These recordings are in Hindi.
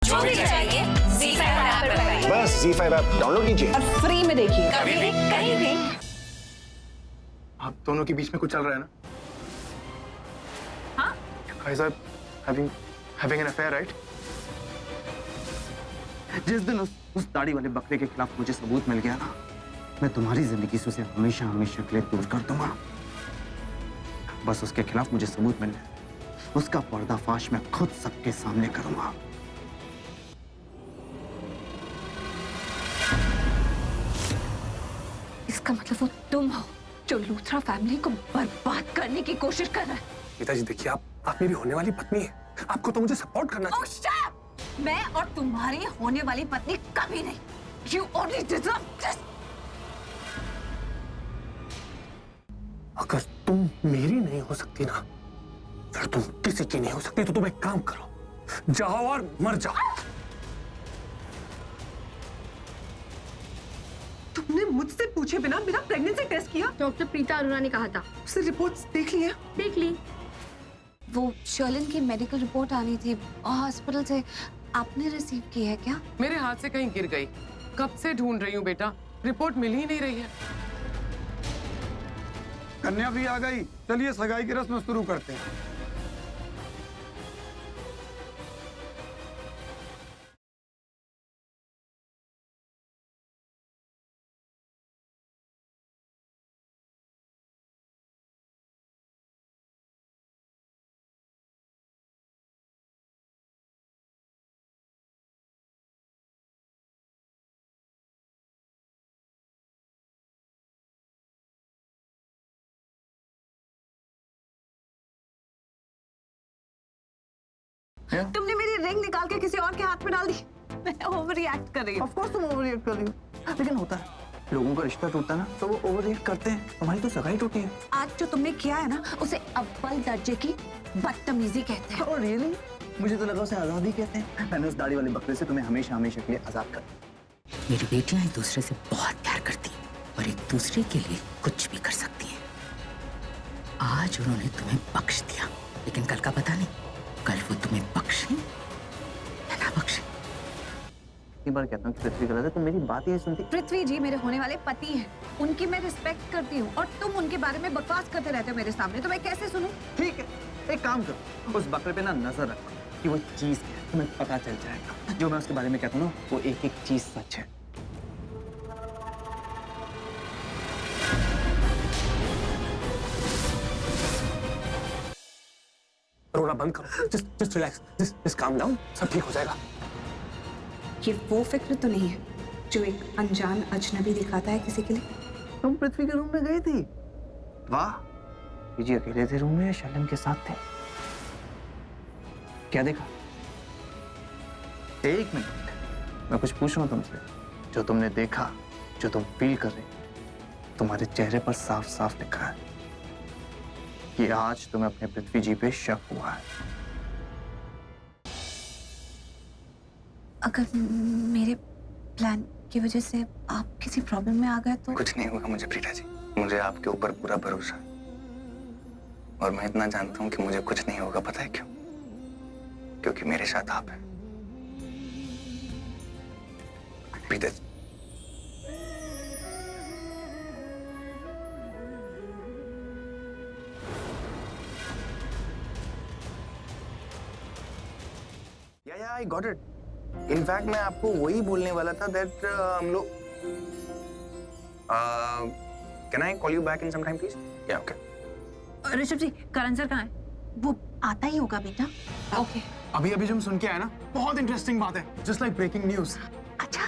जो भी चाहिए ZEE5 ऐप पर पाइए। बस ZEE5 ऐप डाउनलोड कीजिए और फ्री में देखिए। कभी भी कहीं भी। आप दोनों के बीच में कुछ चल रहा है ना? हाँ? guys are having an affair, right? जिस दिन उस दाढ़ी वाले बकरे के खिलाफ मुझे सबूत मिल गया ना, मैं तुम्हारी जिंदगी से उसे हमेशा हमेशा के लिए दूर कर दूंगा। बस उसके खिलाफ मुझे सबूत मिलने, उसका पर्दाफाश मैं खुद सबके सामने करूंगा। इसका मतलब वो तुम हो जो लूथरा फैमिली को बर्बाद करने की कोशिश कर रहा है। पिताजी देखिए, आप मेरी होने वाली पत्नी है, आपको तो मुझे सपोर्ट करना चाहिए। Oh, shut up! मैं और तुम्हारी होने वाली पत्नी कभी नहीं। You only deserve this. अगर तुम मेरी नहीं हो सकती ना, फिर तुम किसी की नहीं हो सकती। तो तुम एक काम करो, जाओ और मर जाओ। तुमने मुझसे पूछे बिना मेरा प्रेगनेंसी टेस्ट किया? डॉक्टर प्रीता अरोड़ा ने कहा था। उससे रिपोर्ट्स देख ली है? देख ली। वो शर्लिन की मेडिकल रिपोर्ट आनी थी हॉस्पिटल से, आपने रिसीव की है क्या? मेरे हाथ से कहीं गिर गई, कब से ढूंढ रही हूँ बेटा, रिपोर्ट मिल ही नहीं रही है। कन्या भी आ गई, चलिए सगाई की रस्म शुरू करते हैं। तुमने मेरी रिंग निकाल के किसी और के हाथ में डाल दी। मैं ओवर रिएक्ट कर रही हूँ। ऑफ कोर्स तुम ओवर रिएक्ट कर रही हो, लेकिन होता है, लोगों का रिश्ता टूटता है ना तो वो ओवर रिएक्ट करते हैं। तुम्हारी तो सगाई टूटी है। आज जो तुमने किया है ना, उसे अव्वल दर्जे की बदतमीजी कहते हैं। Oh really? मुझे तो लगा उसे आजादी कहते हैं। मैंने उस दाढ़ी वाले बकरे से तुम्हें हमेशा हमेशा के लिए आजाद कर दिया। मेरी बेटियां एक दूसरे से बहुत प्यार करती हैं और एक दूसरे के लिए कुछ भी कर सकती हैं। आज उन्होंने तुम्हें बख्श दिया, लेकिन कल का पता नहीं, कल वो तुम्हें बख्शे या ना बख्शे। इतनी बार कहता हूँ कि पृथ्वी गलत है, तुम मेरी बात ही नहीं सुनती। पृथ्वी जी मेरे होने वाले पति हैं, उनकी मैं रिस्पेक्ट करती हूँ और तुम उनके बारे में बकवास करते रहते हो मेरे सामने, तो मैं कैसे सुनूं? ठीक है, एक काम करो, उस बकरे पे ना नजर रखो कि वो चीज क्या है, तुम्हें पता चल जाएगा। जो मैं उसके बारे में कहता हूँ ना, वो एक एक चीज सच है। रोना बंद करो, just relax, just calm down, सब ठीक हो जाएगा। ये वो फिक्र तो नहीं है जो एक अनजान अजनबी दिखाता है किसी के लिए। तुम पृथ्वी के रूम में गई थी? वाह, जी अकेले थे रूम में या शर्लिन के साथ थे? क्या देखा? एक मिनट, मैं कुछ पूछ रहा हूँ तुमसे। जो तुमने देखा, जो तुम फील कर रहे, तुम्हारे चेहरे पर साफ साफ लिखा है कि आज तुम्हें अपने पृथ्वी जी पे शक हुआ है। अगर मेरे प्लान की वजह से आप किसी प्रॉब्लम में आ गए तो? कुछ नहीं होगा मुझे प्रीता जी, मुझे आपके ऊपर पूरा भरोसा है और मैं इतना जानता हूँ कि मुझे कुछ नहीं होगा। पता है क्यों? क्योंकि मेरे साथ आप हैं प्रीता जी। या आई गॉट इट। इनफैक्ट मैं आपको वही बोलने वाला था दैट हम लोग can I call you back in some time please? या ओके। ऋषभ जी, करण सर कहाँ है? वो आता ही होगा बेटा। ओके। अभी अभी जो हम सुन के आए ना, बहुत इंटरेस्टिंग बात है, जस्ट लाइक ब्रेकिंग न्यूज। अच्छा,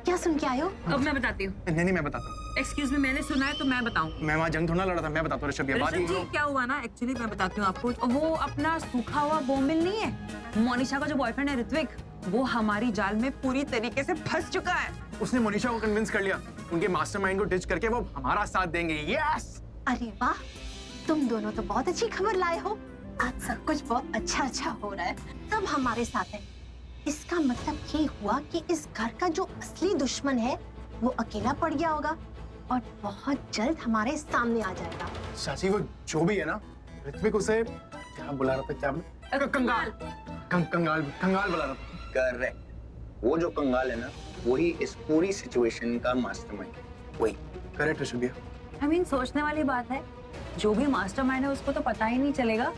क्या सुन के आए हो? अब मैं बताती हूँ। नहीं मैं बताता हूँ। एक्सक्यूज मी, मैंने सुना है तो मैं बताऊँ। मैं वहाँ जंग थोड़ा लड़ा था, मैं बताता हूँ ऋषभ। ये बात ऋषभ जी, क्या हुआ ना, एक्चुअली मैं बताती हूँ आपको। वो अपना सूखा हुआ बोमिल नहीं है, मोनिशा का जो बॉयफ्रेंड है ऋत्विक, वो हमारी जाल में पूरी तरीके से फंस चुका है। उसने मोनिशा को कन्विंस कर लिया, उनके मास्टरमाइंड को डिच करके वो हमारा साथ देंगे। यस। अरे वाह, तुम दोनों तो बहुत अच्छी खबर लाए हो। आज सब कुछ बहुत अच्छा हो रहा है, सब हमारे साथ है। इसका मतलब ये हुआ कि इस घर का जो असली दुश्मन है वो अकेला पड़ गया होगा और बहुत जल्द हमारे सामने आ जाएगा। चाची वो जो भी है ना, ऋत्विक उसे क्या बुला रहा था, क्या कंगाल बुला रहा था। करेक्ट। वो जो कंगाल है ना, वही इस पूरी सिचुएशन का मास्टरमाइंड है, वही। करेक्ट ऋषभ भैया। I mean, सोचने वाली बात है, जो भी मास्टरमाइंड है उसको तो पता ही नहीं चलेगा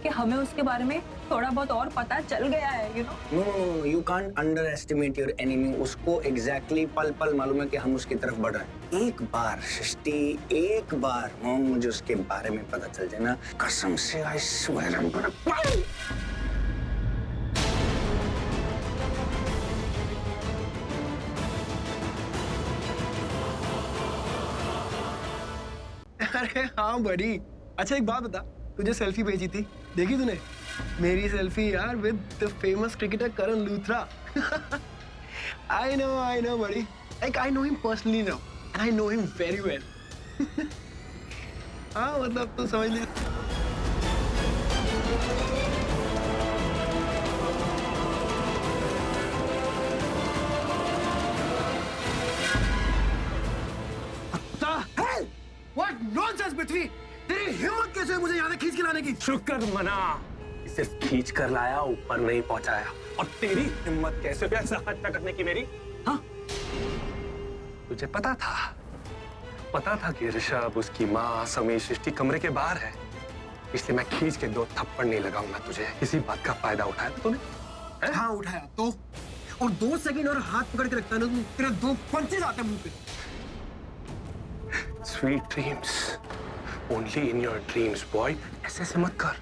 कि हमें उसके बारे में थोड़ा बहुत और पता चल गया है, you know? No, you can't underestimate your enemy. उसको exactly पल-पल मालूम है कि हम उसकी तरफ बढ़ रहे हैं। एक बार सृष्टि, एक बार मॉम मुझे उसके बारे में पता चल जाए ना, कसम से I swear I'm gonna... अरे हाँ बड़ी। अच्छा एक बात बता, तुझे सेल्फी भेजी थी, देखी तूने? मेरी सेल्फी यार with the famous cricketer Karan Luthra. I know बड़ी। Like I know him personally now and I know him very well. हाँ मतलब तो समझ ले। What nonsense पृथ्वी! तेरी हिम्मत कैसे हुई मुझे यहाँ तक खींच के लाने की? शुक्र मना, सिर्फ खींच कर लाया, ऊपर नहीं पहुंचाया। और तेरी हिम्मत कैसे हुई ऐसा हत्या करने की मेरी? हाँ? तुझे पता था कि ऋषभ, उसकी माँ, समीर, सृष्टि कमरे के बाहर है, इसलिए मैं खींच के 2 थप्पड़ नहीं लगाऊंगा तुझे। इसी बात का फायदा उठाया तूने? हाँ उठाया तो, और 2 सेकंड और हाथ पकड़ के रखता है ना, तेरे 2 पंचेज आते हैं मुंह पे। Sweet dreams, only in your dreams, boy. ऐसे मत कर,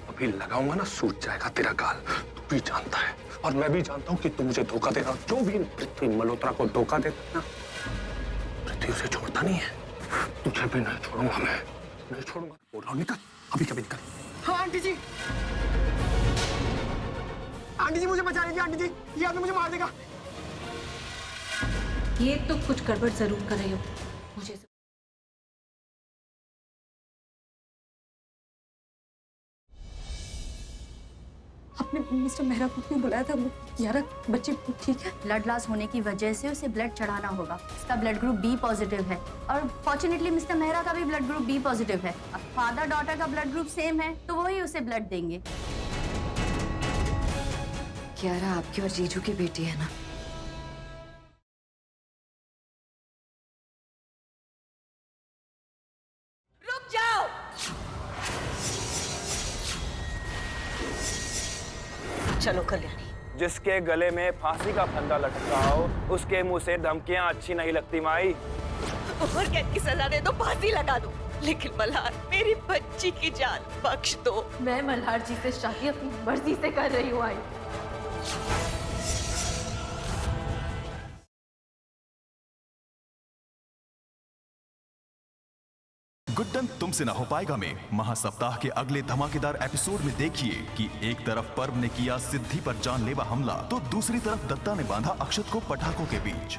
अभी लगाऊंगा ना सूज जाएगा तेरा गाल। तू भी जानता है और मैं भी जानता हूँ कि तू मुझे धोखा दे रहा है। जो भी पृथ्वी मल्होत्रा को धोखा देता है ना, पृथ्वी उसे छोड़ता नहीं है। तुझे भी नहीं छोड़ूंगा मैं, नहीं छोड़ूंगा। बोल रहा हूँ निकल, अभी कभी निकल। हाँ आंटी जी, आंटी जी मुझे बचा लीजिए आंटी जी, ये आपने मुझे मार देगा। ये तो कुछ गड़बड़ जरूर कर रही हो मुझे। आपने मिस्टर मेहरा को क्यों बुलाया था? यार बच्ची ठीक है? ब्लड लॉस होने की वजह से उसे ब्लड चढ़ाना होगा। इसका ब्लड ग्रुप बी पॉजिटिव है और फॉर्चुनेटली मिस्टर मेहरा का भी ब्लड ग्रुप बी पॉजिटिव है। अब फादर डॉटर का ब्लड ग्रुप सेम है तो वही उसे ब्लड देंगे। कियारा आपकी और जीजू की बेटी है ना? रुक जाओ। चलो कल्याणी। जिसके गले में फांसी का फंदा लटक रहा हो, उसके मुंह से धमकियां अच्छी नहीं लगती माई। उम्र कैद की सजा दे दो, फांसी लगा दो, लेकिन मल्हार मेरी बच्ची की जान बख्श दो। मैं मल्हार जी से शादी अपनी मर्जी से कर रही हूँ आई। गुड्डन तुमसे ना हो पाएगा में महासप्ताह के अगले धमाकेदार एपिसोड में देखिए कि एक तरफ पर्व ने किया सिद्धि पर जानलेवा हमला तो दूसरी तरफ दत्ता ने बांधा अक्षत को पटाखों के बीच।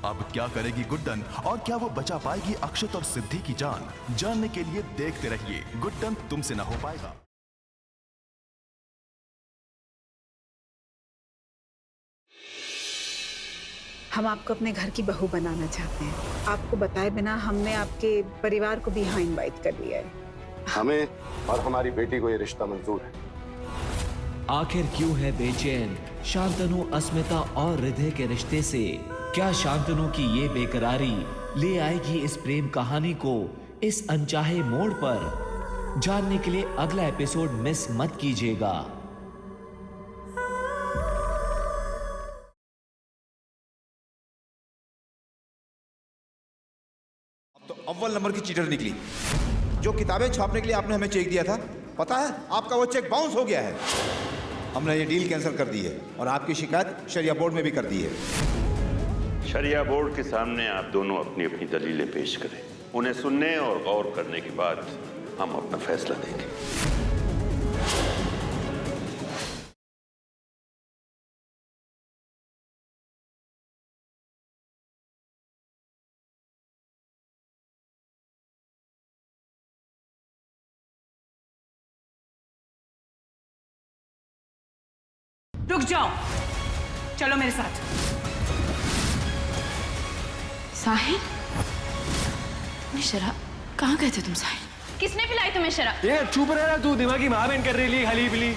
अब क्या करेगी गुड्डन और क्या वो बचा पाएगी अक्षत और सिद्धि की जान? जानने के लिए देखते रहिए गुड्डन तुमसे ना हो पाएगा। हम आपको अपने घर की बहू बनाना चाहते हैं। आपको बताए बिना हमने आपके परिवार को भी यहाँ इनवाइट कर लिया है। हमें और हमारी बेटी को ये रिश्ता मंजूर है। आखिर क्यों है बेचैन शांतनु अस्मिता और हृदय के रिश्ते से? क्या शांतनु की ये बेकरारी ले आएगी इस प्रेम कहानी को इस अनचाहे मोड़ पर? जानने के लिए अगला एपिसोड मिस मत कीजिएगा। तो अव्वल नंबर की चीटर निकली। जो किताबें छापने के लिए आपने हमें चेक दिया था, पता है आपका वो चेक बाउंस हो गया है। हमने ये डील कैंसिल कर दी है और आपकी शिकायत शरिया बोर्ड में भी कर दी है। शरिया बोर्ड के सामने आप दोनों अपनी अपनी दलीलें पेश करें। उन्हें सुनने और गौर करने के बाद हम अपना फैसला देंगे। रुक जाओ, चलो मेरे साथ। साहिल, शराब कहाँ गए थे तुम साहिल? किसने पिलाई तुम्हें शराब? ये चुप रह रहा तू, दिमागी माँ बहन कर रही ली हली बिली।